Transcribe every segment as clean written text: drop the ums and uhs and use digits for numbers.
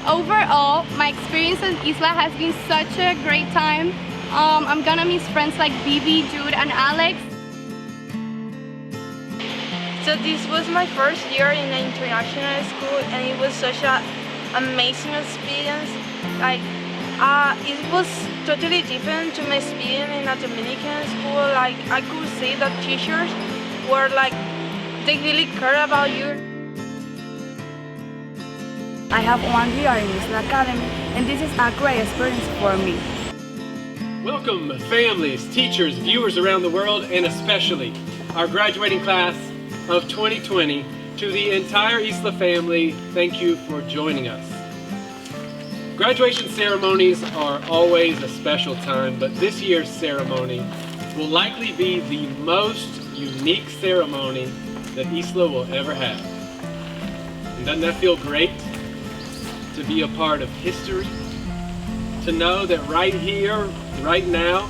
Overall, my experience at ISLA has been such a great time. I'm gonna miss friends like Bibi, Jude, and Alex. So this was my first year in an international school, and it was such an amazing experience. It was totally different to my experience in a Dominican school. Like, I could see that teachers were like, they really care about you. I have 1 year in ISLA Academy, and this is a great experience for me. Welcome families, teachers, viewers around the world, and especially our graduating class of 2020. To the entire ISLA family, thank you for joining us. Graduation ceremonies are always a special time, but this year's ceremony will likely be the most unique ceremony that ISLA will ever have. And doesn't that feel great? To be a part of history, to know that right here, right now,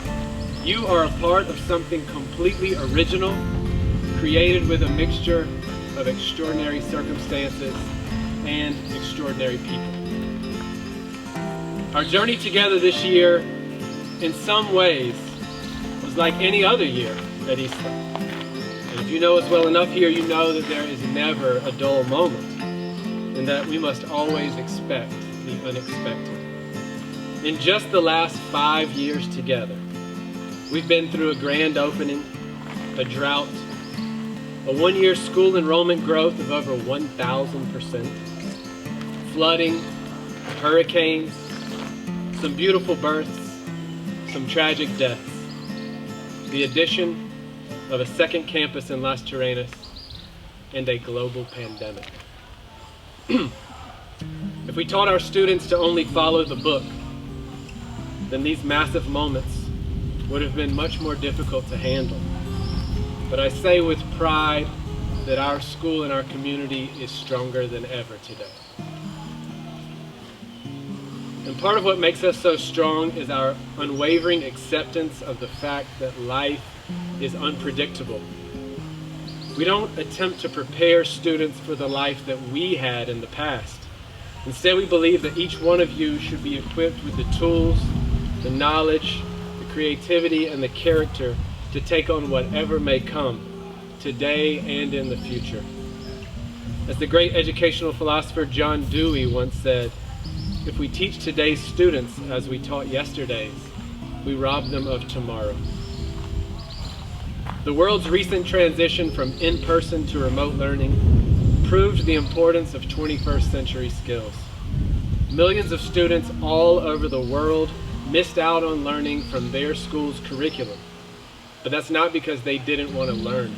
you are a part of something completely original, created with a mixture of extraordinary circumstances and extraordinary people. Our journey together this year, in some ways, was like any other year at ISLA. And if you know us well enough here, you know that there is never a dull moment, and that we must always expect the unexpected. In just the last 5 years together, we've been through a grand opening, a drought, a 1-year school enrollment growth of over 1,000%, flooding, hurricanes, some beautiful births, some tragic deaths, the addition of a second campus in Las Terrenas, and a global pandemic. If we taught our students to only follow the book, then these massive moments would have been much more difficult to handle. But I say with pride that our school and our community is stronger than ever today. And part of what makes us so strong is our unwavering acceptance of the fact that life is unpredictable. We don't attempt to prepare students for the life that we had in the past. Instead, we believe that each one of you should be equipped with the tools, the knowledge, the creativity, and the character to take on whatever may come, today and in the future. As the great educational philosopher John Dewey once said, if we teach today's students as we taught yesterday's, we rob them of tomorrow. The world's recent transition from in-person to remote learning proved the importance of 21st century skills. Millions of students all over the world missed out on learning from their school's curriculum, but that's not because they didn't want to learn.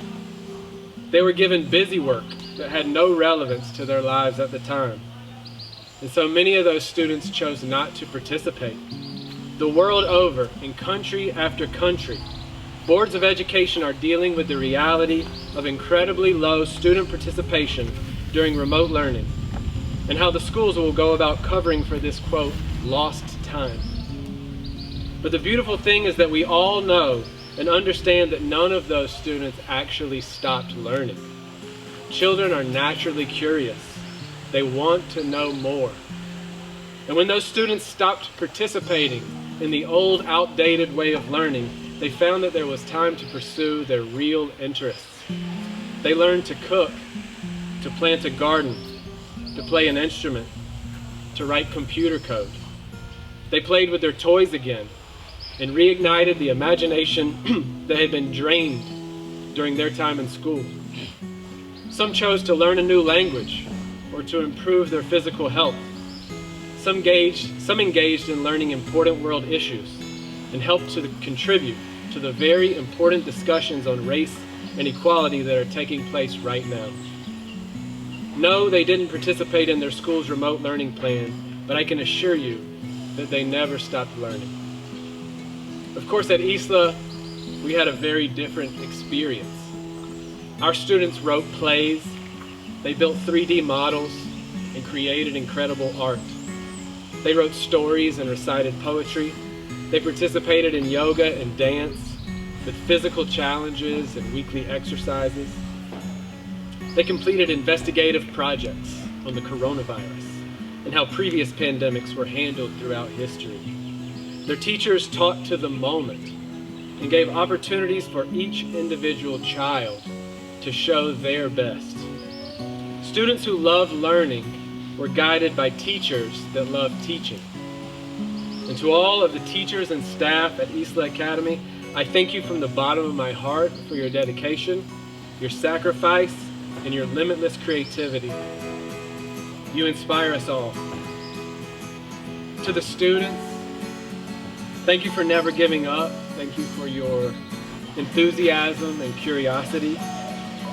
They were given busy work that had no relevance to their lives at the time. And so many of those students chose not to participate. The world over, in country after country, boards of education are dealing with the reality of incredibly low student participation during remote learning, and how the schools will go about covering for this, quote, lost time. But the beautiful thing is that we all know and understand that none of those students actually stopped learning. Children are naturally curious. They want to know more. And when those students stopped participating in the old, outdated way of learning, they found that there was time to pursue their real interests. They learned to cook, to plant a garden, to play an instrument, to write computer code. They played with their toys again and reignited the imagination that had been drained during their time in school. Some chose to learn a new language or to improve their physical health. Some engaged in learning important world issues and helped to contribute to the very important discussions on race and equality that are taking place right now. No, they didn't participate in their school's remote learning plan, but I can assure you that they never stopped learning. Of course, at ISLA, we had a very different experience. Our students wrote plays, they built 3D models, and created incredible art. They wrote stories and recited poetry. They participated in yoga and dance, with physical challenges and weekly exercises. They completed investigative projects on the coronavirus. and how previous pandemics were handled throughout history. Their teachers taught to the moment and gave opportunities for each individual child to show their best. Students who loved learning were guided by teachers that loved teaching. And to all of the teachers and staff at ISLA Academy, I thank you from the bottom of my heart for your dedication, your sacrifice, and your limitless creativity. You inspire us all. To the students, thank you for never giving up. Thank you for your enthusiasm and curiosity.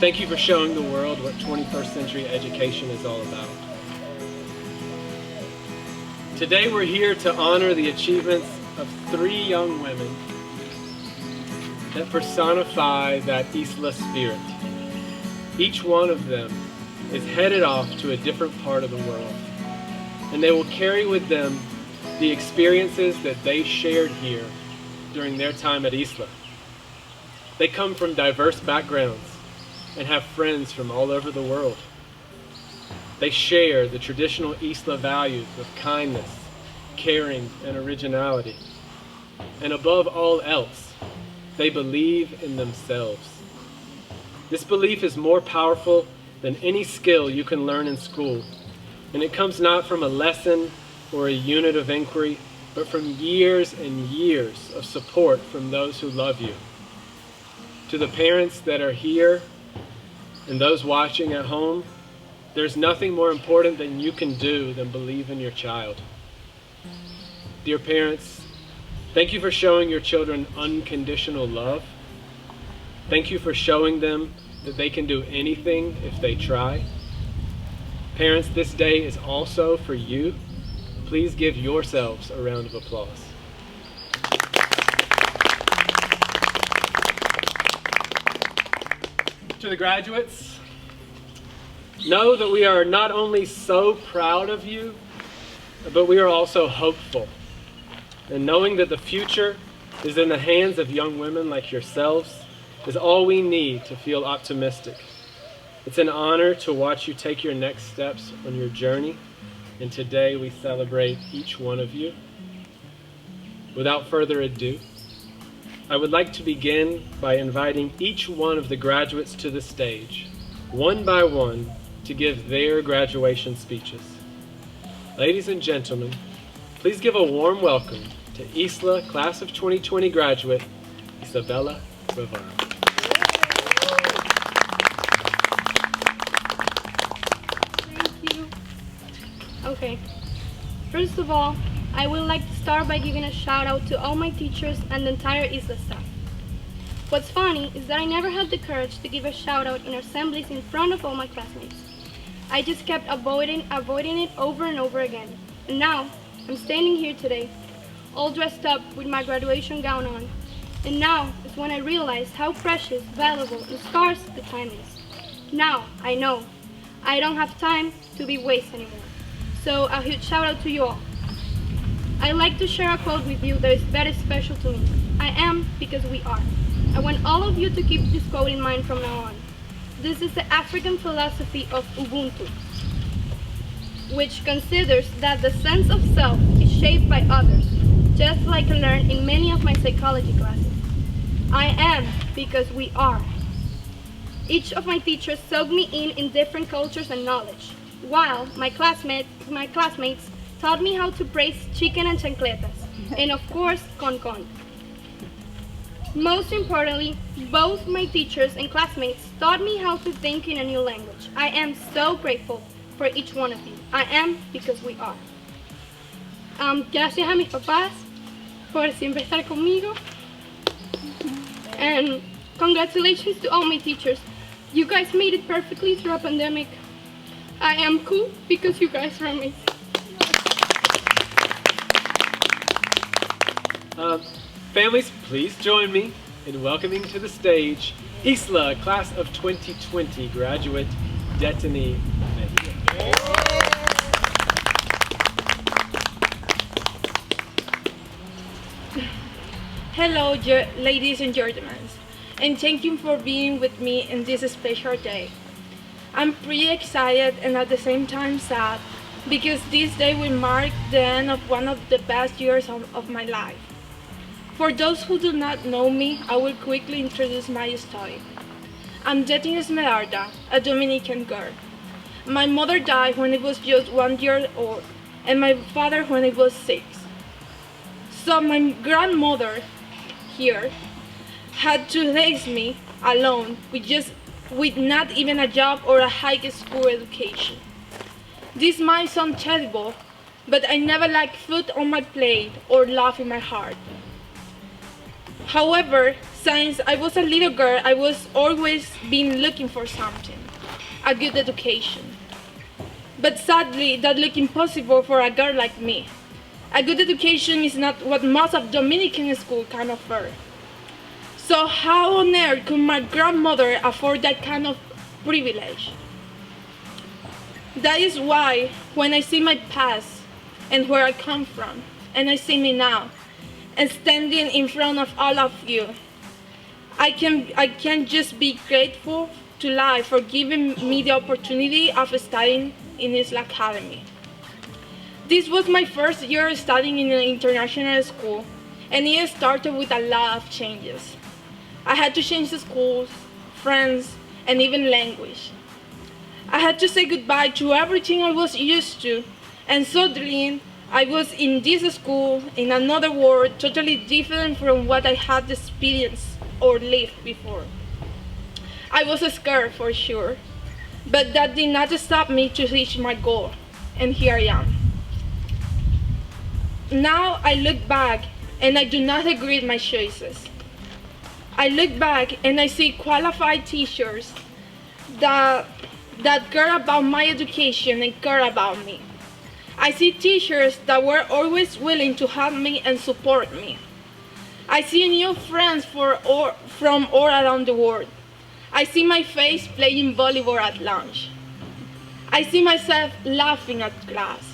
Thank you for showing the world what 21st century education is all about. Today we're here to honor the achievements of 3 young women that personify that ISLA spirit. Each one of them is headed off to a different part of the world, and they will carry with them the experiences that they shared here during their time at ISLA. They come from diverse backgrounds and have friends from all over the world. They share the traditional ISLA values of kindness, caring, and originality. And above all else, they believe in themselves. This belief is more powerful than any skill you can learn in school, and it comes not from a lesson or a unit of inquiry, but from years and years of support from those who love you. To the parents that are here and those watching at home, there's nothing more important than you can do than believe in your child. Dear parents, thank you for showing your children unconditional love. Thank you for showing them that they can do anything if they try. Parents, this day is also for you. Please give yourselves a round of applause. To the graduates, know that we are not only so proud of you, but we are also hopeful. And knowing that the future is in the hands of young women like yourselves is all we need to feel optimistic. It's an honor to watch you take your next steps on your journey, and today we celebrate each one of you. Without further ado, I would like to begin by inviting each one of the graduates to the stage, one by one, to give their graduation speeches. Ladies and gentlemen, please give a warm welcome to ISLA Class of 2020 graduate, Isabella Rivera. Thank you. Okay, first of all, I would like to start by giving a shout out to all my teachers and the entire ISLA staff. What's funny is that I never had the courage to give a shout out in assemblies in front of all my classmates. I just kept avoiding it over and over again. And now, I'm standing here today, all dressed up with my graduation gown on. And now is when I realized how precious, valuable, and scarce the time is. Now, I know, I don't have time to be wasted anymore. So a huge shout out to you all. I'd like to share a quote with you that is very special to me. I am because we are. I want all of you to keep this quote in mind from now on. This is the African philosophy of Ubuntu, which considers that the sense of self is shaped by others, just like I learned in many of my psychology classes. I am because we are. Each of my teachers soaked me in different cultures and knowledge, while my classmates taught me how to praise chicken and chancletas, and of course, con. Most importantly, both my teachers and classmates taught me how to think in a new language. I am so grateful for each one of you. I am because we are. Gracias a mis papás por siempre estar conmigo. And congratulations to all my teachers. You guys made it perfectly through a pandemic. I am cool because you guys are amazing. Families, please join me in welcoming to the stage ISLA Class of 2020 graduate Detini Mejia. Hello, ladies and gentlemen, and thank you for being with me in this special day. I'm pretty excited and at the same time sad because this day will mark the end of one of the best years of my life. For those who do not know me, I will quickly introduce my story. I'm dating Esmeralda, a Dominican girl. My mother died when I was just 1 year old, and my father when I was 6. So my grandmother here had to raise me alone with not even a job or a high school education. This might sound terrible, but I never lacked food on my plate or love in my heart. However, since I was a little girl, I was always been looking for something, a good education. But sadly, that looked impossible for a girl like me. A good education is not what most of Dominican schools can offer. So how on earth could my grandmother afford that kind of privilege? That is why when I see my past and where I come from, and I see me now, and standing in front of all of you, I can just be grateful to life for giving me the opportunity of studying in ISLA Academy. This was my first year studying in an international school, and it started with a lot of changes. I had to change the schools, friends, and even language. I had to say goodbye to everything I was used to, and suddenly I was in this school in another world totally different from what I had experienced or lived before. I was scared for sure, but that did not stop me to reach my goal, and here I am. Now I look back and I do not regret my choices. I look back and I see qualified teachers that care about my education and care about me. I see teachers that were always willing to help me and support me. I see new friends from all around the world. I see my face playing volleyball at lunch. I see myself laughing at class.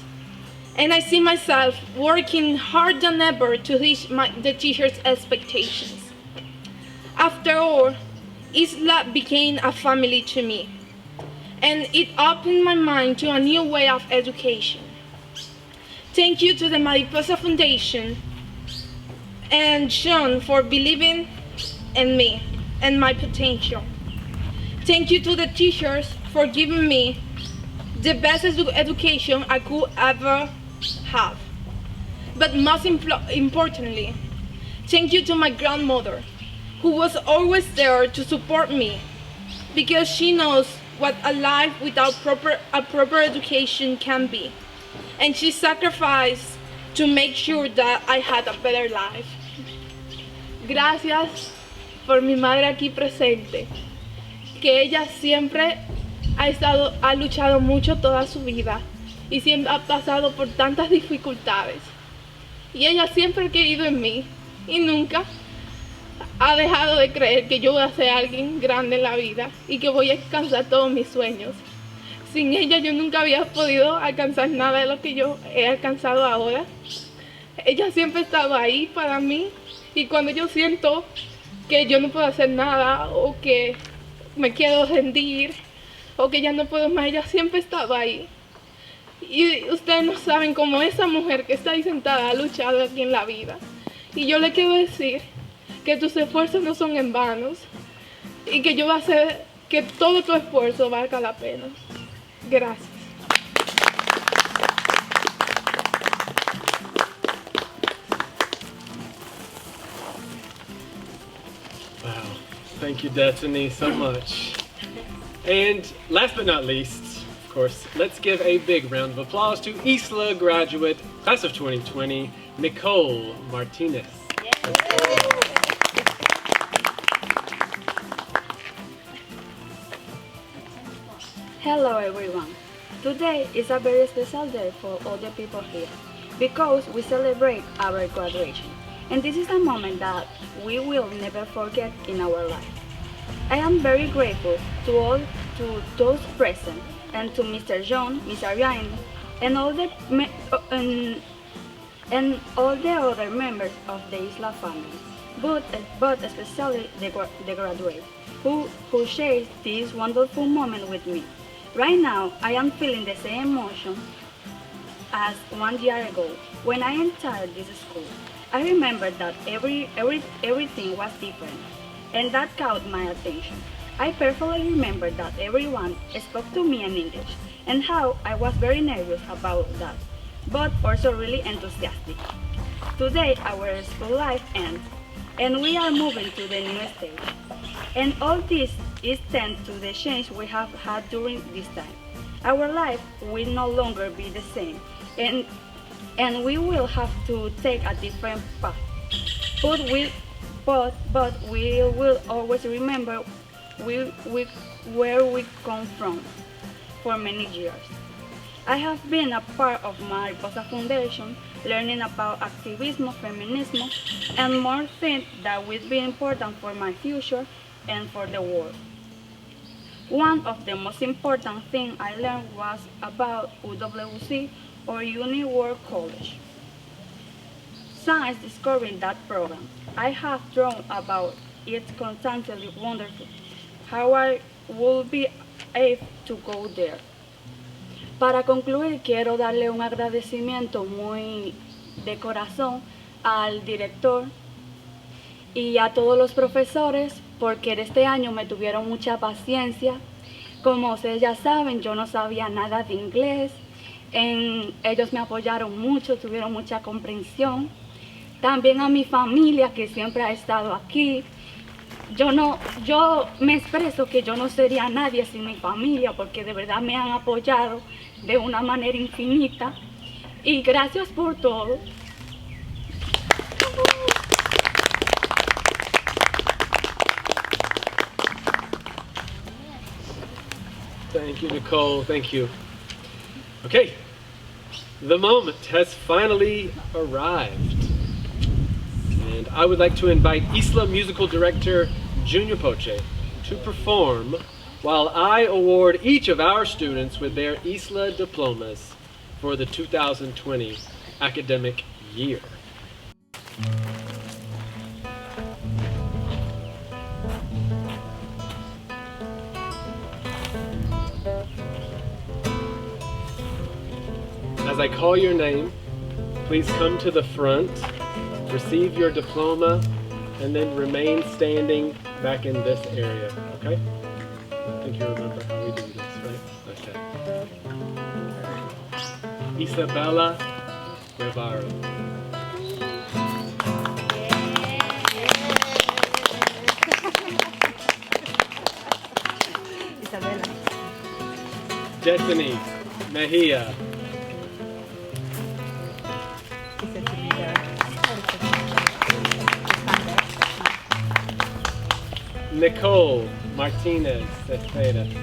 And I see myself working harder than ever to reach the teachers' expectations. After all, ISLA became a family to me, and it opened my mind to a new way of education. Thank you to the Mariposa Foundation and Sean for believing in me and my potential. Thank you to the teachers for giving me the best education I could ever have. But most importantly, thank you to my grandmother, who was always there to support me, because she knows what a life without a proper education can be, and she sacrificed to make sure that I had a better life. Gracias por mi madre aquí presente, que ella siempre ha luchado mucho toda su vida y siempre ha pasado por tantas dificultades. Y ella siempre ha creído en mí y nunca ha dejado de creer que yo voy a ser alguien grande en la vida y que voy a alcanzar todos mis sueños. Sin ella yo nunca había podido alcanzar nada de lo que yo he alcanzado ahora. Ella siempre ha estado ahí para mí, y cuando yo siento que yo no puedo hacer nada o que me quiero rendir o que ya no puedo más, ella siempre ha estado ahí. Y ustedes no saben cómo esa mujer que está ahí sentada ha luchado aquí en la vida. Y yo le quiero decir que tus esfuerzos no son en vanos y que yo voy a hacer que todo tu esfuerzo valga la pena. Gracias. Wow. Thank you, Destiny, so much. And last but not least, of course, let's give a big round of applause to ISLA graduate, class of 2020, Nicole Martinez. Hello everyone. Today is a very special day for all the people here because we celebrate our graduation, and this is a moment that we will never forget in our life. I am very grateful to those present and to Mr. John, Ms. Ariane, and all the other members of the ISLA family, but especially the graduates who shared this wonderful moment with me. Right now, I am feeling the same emotion as 1 year ago, when I entered this school, I remember that everything was different, and that caught my attention. I perfectly remember that everyone spoke to me in English, and how I was very nervous about that, but also really enthusiastic. Today, our school life ends, and we are moving to the new stage. And all this is thanks to the change we have had during this time. Our life will no longer be the same, and we will have to take a different path. But we will always remember where we come from for many years. I have been a part of Mariposa Foundation, learning about activism, feminism, and more things that will be important for my future and for the world. One of the most important things I learned was about UWC, or Uni World College. Since discovering that program, I have drawn about it constantly wonderful how I will be able to go there. Para concluir, quiero darle un agradecimiento muy de corazón al director y a todos los profesores porque este año me tuvieron mucha paciencia. Como ustedes ya saben, yo no sabía nada de inglés. Ellos me apoyaron mucho, tuvieron mucha comprensión. También a mi familia que siempre ha estado aquí. Yo me expreso que yo no sería nadie sin mi familia porque de verdad me han apoyado de una manera infinita. Y gracias por todo. Thank you, Nicole. Thank you. Okay, the moment has finally arrived. And I would like to invite ISLA musical director Junior Poche to perform while I award each of our students with their ISLA diplomas for the 2020 academic year. As I call your name, please come to the front, receive your diploma, and then remain standing back in this area, okay? I think you remember how we do this, right? Okay. Isabella Guevara. Isabella. Destiny Mejia. Nicole Martinez Cespedes.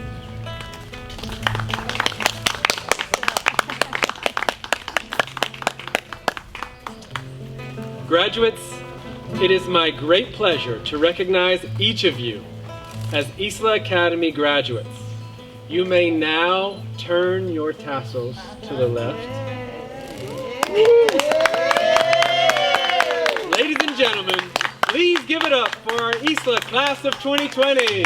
Graduates, it is my great pleasure to recognize each of you as ISLA Academy graduates. You may now turn your tassels to the left. Ladies and gentlemen, please give it up for our ISLA class of 2020.